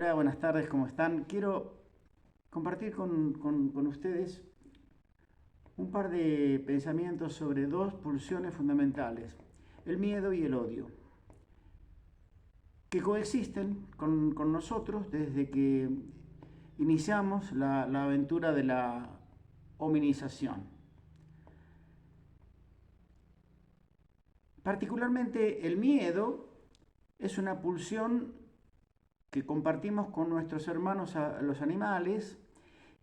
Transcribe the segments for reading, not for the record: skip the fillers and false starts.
Hola, buenas tardes, ¿cómo están? Quiero compartir con ustedes un par de pensamientos sobre dos pulsiones fundamentales, el miedo y el odio, que coexisten con nosotros desde que iniciamos la aventura de la hominización. Particularmente el miedo es una pulsión que compartimos con nuestros hermanos los animales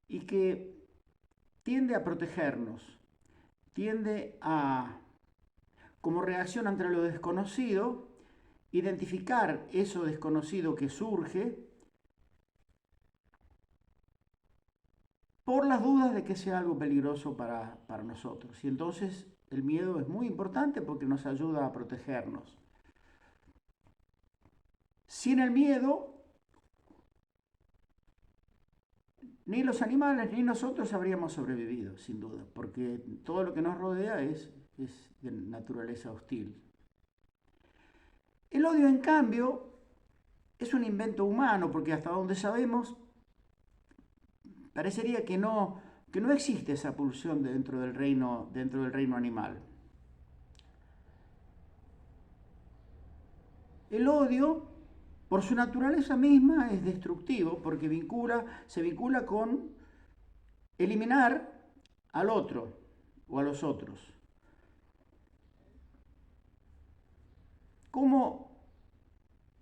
y que tiende a protegernos, tiende a, como reacción ante lo desconocido, identificar eso desconocido que surge por las dudas de que sea algo peligroso para nosotros. Y entonces el miedo es muy importante porque nos ayuda a protegernos. Sin el miedo, ni los animales ni nosotros habríamos sobrevivido, sin duda, porque todo lo que nos rodea es de naturaleza hostil. El odio, en cambio, es un invento humano, porque hasta donde sabemos, parecería que no existe esa pulsión dentro del reino animal. El odio, por su naturaleza misma, es destructivo, porque se vincula con eliminar al otro o a los otros. ¿Cómo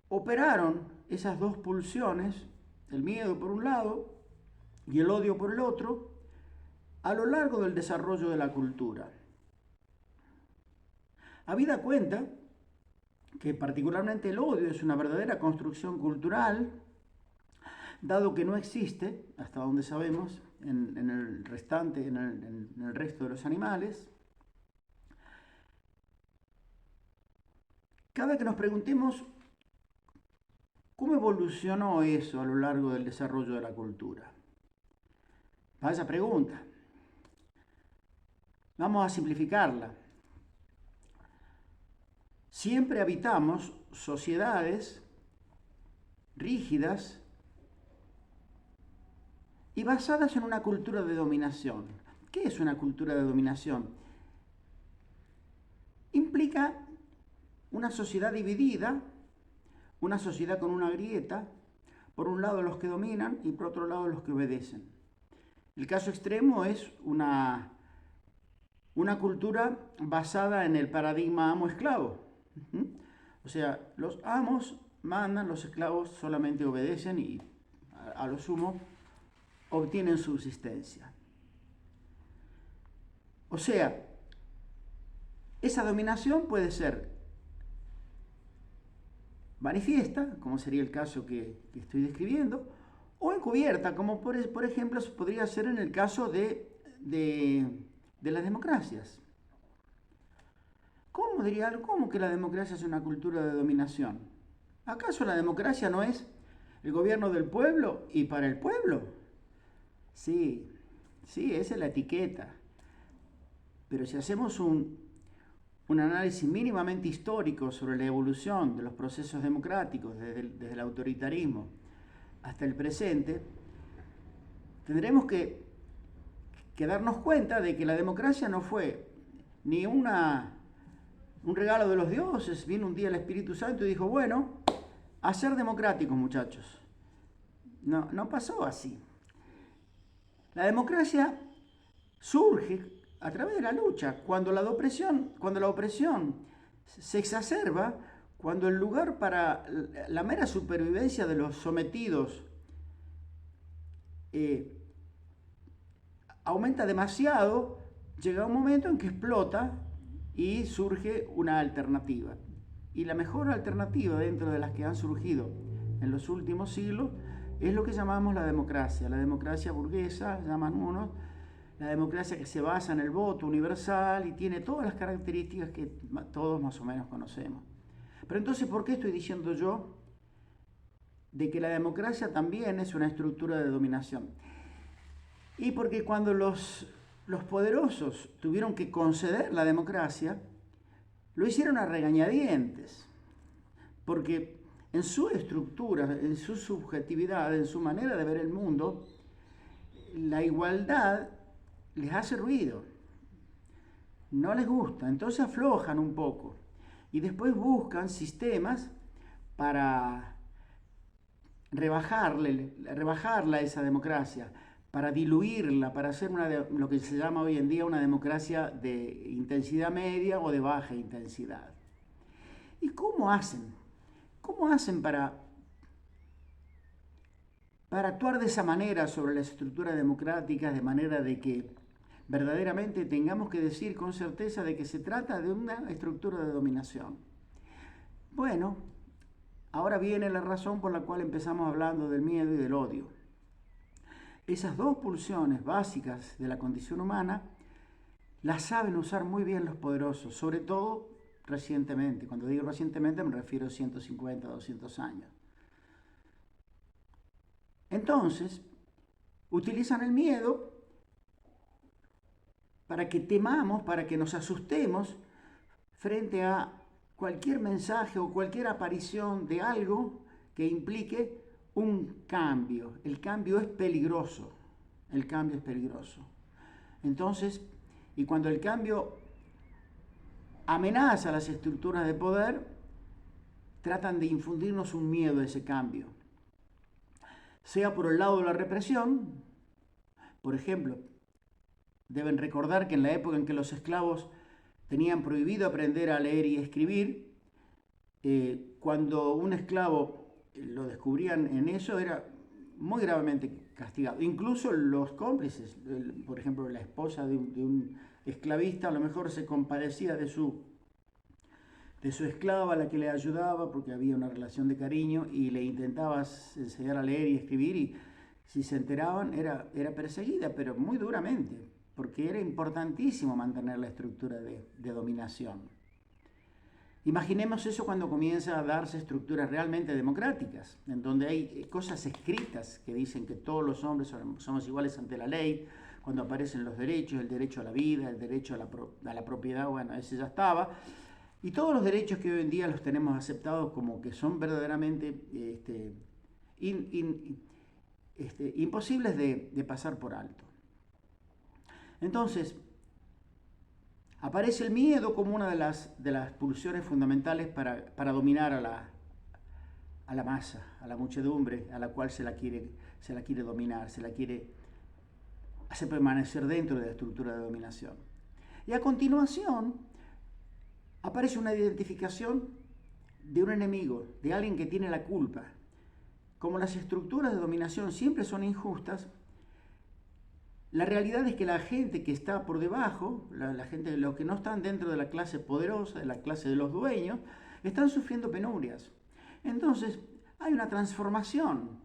operaron esas dos pulsiones, el miedo por un lado y el odio por el otro, a lo largo del desarrollo de la cultura? Habida cuenta que particularmente el odio es una verdadera construcción cultural, dado que no existe, hasta donde sabemos, en el resto de los animales. Cada que nos preguntemos cómo evolucionó eso a lo largo del desarrollo de la cultura. Vaya pregunta. Vamos a simplificarla. Siempre habitamos sociedades rígidas y basadas en una cultura de dominación. ¿Qué es una cultura de dominación? Implica una sociedad dividida, una sociedad con una grieta, por un lado los que dominan y por otro lado los que obedecen. El caso extremo es una cultura basada en el paradigma amo-esclavo. O sea, los amos mandan, los esclavos solamente obedecen y a lo sumo obtienen subsistencia. O sea, esa dominación puede ser manifiesta, como sería el caso que estoy describiendo, o encubierta, como por ejemplo podría ser en el caso de las democracias. ¿Cómo que la democracia es una cultura de dominación? ¿Acaso la democracia no es el gobierno del pueblo y para el pueblo? Sí, esa es la etiqueta. Pero si hacemos un análisis mínimamente histórico sobre la evolución de los procesos democráticos desde el autoritarismo hasta el presente, tendremos que darnos cuenta de que la democracia no fue ni un regalo de los dioses. Vino un día el Espíritu Santo y dijo, bueno, a ser democráticos, muchachos. No pasó así. La democracia surge a través de la lucha, cuando la opresión se exacerba, cuando el lugar para la mera supervivencia de los sometidos aumenta demasiado, llega un momento en que explota y surge una alternativa. Y la mejor alternativa dentro de las que han surgido en los últimos siglos es lo que llamamos la democracia burguesa, llaman unos, la democracia que se basa en el voto universal y tiene todas las características que todos más o menos conocemos. Pero entonces, ¿por qué estoy diciendo yo de que la democracia también es una estructura de dominación? Y porque cuando los poderosos tuvieron que conceder la democracia, lo hicieron a regañadientes, porque en su estructura, en su subjetividad, en su manera de ver el mundo, la igualdad les hace ruido, no les gusta, entonces aflojan un poco y después buscan sistemas para rebajarla esa democracia, para diluirla, para hacer lo que se llama hoy en día una democracia de intensidad media o de baja intensidad. ¿Y cómo hacen? ¿Cómo hacen para actuar de esa manera sobre las estructuras democráticas, de manera de que verdaderamente tengamos que decir con certeza de que se trata de una estructura de dominación? Bueno, ahora viene la razón por la cual empezamos hablando del miedo y del odio. Esas dos pulsiones básicas de la condición humana las saben usar muy bien los poderosos, sobre todo recientemente. Cuando digo recientemente me refiero a 150, 200 años. Entonces, utilizan el miedo para que temamos, para que nos asustemos frente a cualquier mensaje o cualquier aparición de algo que implique un cambio. El cambio es peligroso. El cambio es peligroso. Entonces, y cuando el cambio amenaza las estructuras de poder, tratan de infundirnos un miedo a ese cambio. Sea por el lado de la represión, por ejemplo, deben recordar que en la época en que los esclavos tenían prohibido aprender a leer y escribir, cuando un esclavo lo descubrían en eso, era muy gravemente castigado. Incluso los cómplices, por ejemplo, la esposa de un esclavista, a lo mejor se compadecía de su esclava, a la que le ayudaba, porque había una relación de cariño, y le intentaba enseñar a leer y escribir, y si se enteraban era perseguida, pero muy duramente, porque era importantísimo mantener la estructura de dominación. Imaginemos eso cuando comienza a darse estructuras realmente democráticas, en donde hay cosas escritas que dicen que todos los hombres somos iguales ante la ley, cuando aparecen los derechos, el derecho a la vida, el derecho a la propiedad, bueno, ese ya estaba, y todos los derechos que hoy en día los tenemos aceptados como que son verdaderamente imposibles de pasar por alto. Entonces, aparece el miedo como una de las pulsiones fundamentales para dominar a la masa, a la muchedumbre, a la cual se la quiere dominar, se la quiere hacer permanecer dentro de la estructura de dominación. Y a continuación aparece una identificación de un enemigo, de alguien que tiene la culpa. Como las estructuras de dominación siempre son injustas, la realidad es que la gente que está por debajo, la gente, los que no están dentro de la clase poderosa, de la clase de los dueños, están sufriendo penurias. Entonces, hay una transformación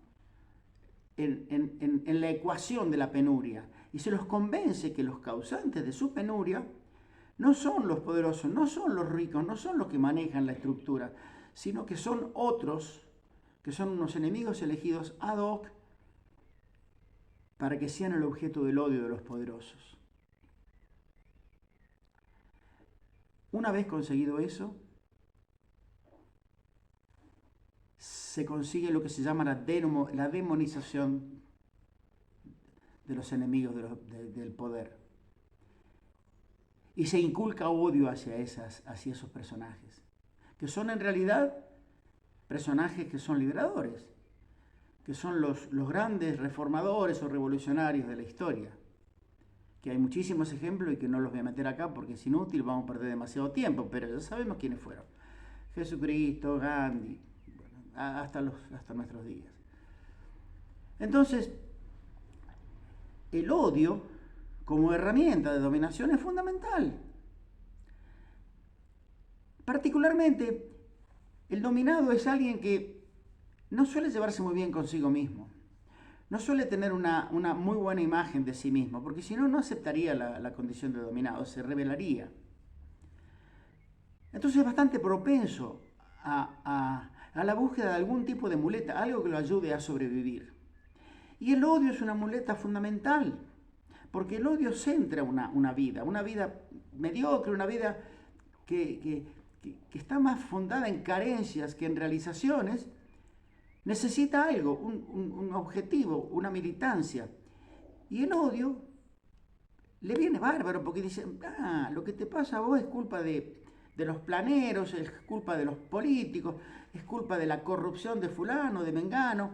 en la ecuación de la penuria, y se los convence que los causantes de su penuria no son los poderosos, no son los ricos, no son los que manejan la estructura, sino que son otros, que son unos enemigos elegidos ad hoc para que sean el objeto del odio de los poderosos. Una vez conseguido eso, se consigue lo que se llama la demonización de los enemigos del poder. Y se inculca odio hacia esos personajes, que son en realidad personajes que son liberadores, que son los grandes reformadores o revolucionarios de la historia, que hay muchísimos ejemplos y que no los voy a meter acá porque es inútil, vamos a perder demasiado tiempo, pero ya sabemos quiénes fueron. Jesucristo, Gandhi, hasta nuestros días. Entonces, el odio como herramienta de dominación es fundamental. Particularmente, el dominado es alguien que no suele llevarse muy bien consigo mismo. No suele tener una muy buena imagen de sí mismo, porque si no, no aceptaría la condición de dominado, se rebelaría. Entonces es bastante propenso a la búsqueda de algún tipo de muleta, algo que lo ayude a sobrevivir. Y el odio es una muleta fundamental, porque el odio centra una vida mediocre, una vida que está más fundada en carencias que en realizaciones, Necesita algo, un objetivo, una militancia. Y el odio le viene bárbaro porque dice, lo que te pasa a vos es culpa de los planeros, es culpa de los políticos, es culpa de la corrupción de fulano, de Mengano,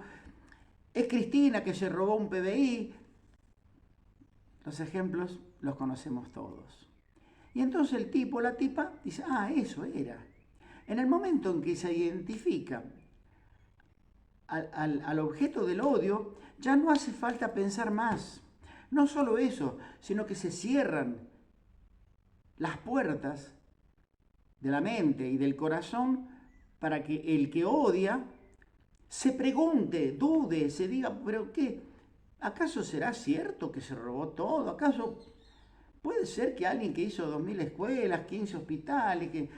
es Cristina que se robó un PBI. Los ejemplos los conocemos todos. Y entonces el tipo, la tipa, dice, eso era. En el momento en que se identifica al objeto del odio, ya no hace falta pensar más. No solo eso, sino que se cierran las puertas de la mente y del corazón para que el que odia se pregunte, dude, se diga, pero ¿qué? ¿Acaso será cierto que se robó todo? ¿Acaso puede ser que alguien que hizo 2000 escuelas, 15 hospitales, que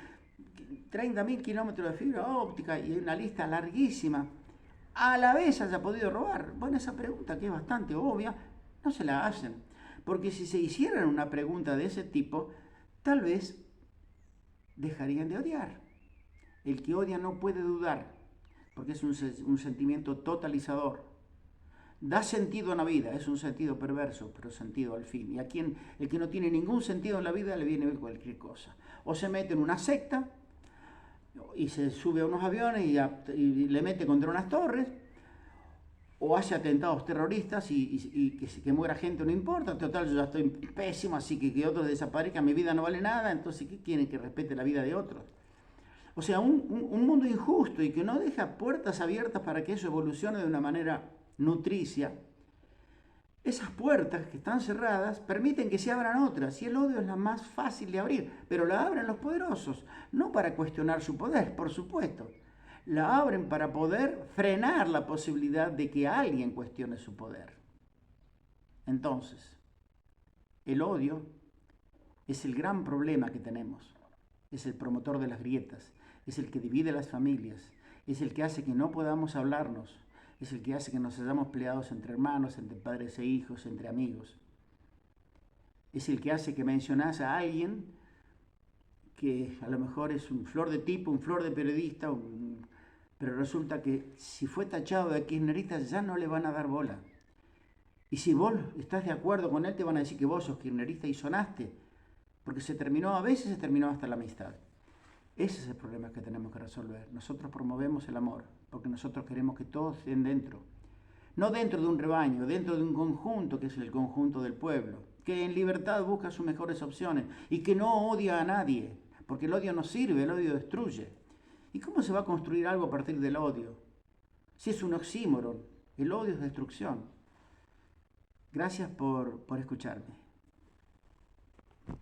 30.000 kilómetros de fibra óptica y una lista larguísima, a la vez haya podido robar? Bueno, esa pregunta, que es bastante obvia, no se la hacen. Porque si se hicieran una pregunta de ese tipo, tal vez dejarían de odiar. El que odia no puede dudar, porque es un sentimiento totalizador. Da sentido a la vida, es un sentido perverso, pero sentido al fin. Y a quien el que no tiene ningún sentido en la vida le viene cualquier cosa. O se mete en una secta y se sube a unos aviones y le mete contra unas torres, o hace atentados terroristas y que muera gente no importa, total yo ya estoy pésimo, así que otros desaparezcan, mi vida no vale nada, entonces ¿qué quieren? Que respete la vida de otros. O sea, un mundo injusto y que no deja puertas abiertas para que eso evolucione de una manera nutricia. Esas puertas que están cerradas permiten que se abran otras, y el odio es la más fácil de abrir, pero la abren los poderosos, no para cuestionar su poder, por supuesto. La abren para poder frenar la posibilidad de que alguien cuestione su poder. Entonces, el odio es el gran problema que tenemos. Es el promotor de las grietas, es el que divide las familias, es el que hace que no podamos hablarnos, es el que hace que nos hayamos peleados entre hermanos, entre padres e hijos, entre amigos. Es el que hace que mencionás a alguien que a lo mejor es un flor de tipo, un flor de periodista, pero resulta que si fue tachado de kirchnerista ya no le van a dar bola. Y si vos estás de acuerdo con él, te van a decir que vos sos kirchnerista y sonaste, porque a veces se terminó hasta la amistad. Ese es el problema que tenemos que resolver. Nosotros promovemos el amor, porque nosotros queremos que todos estén dentro. No dentro de un rebaño, dentro de un conjunto que es el conjunto del pueblo, que en libertad busca sus mejores opciones y que no odia a nadie, porque el odio no sirve, el odio destruye. ¿Y cómo se va a construir algo a partir del odio? Si es un oxímoron, el odio es destrucción. Gracias por escucharme.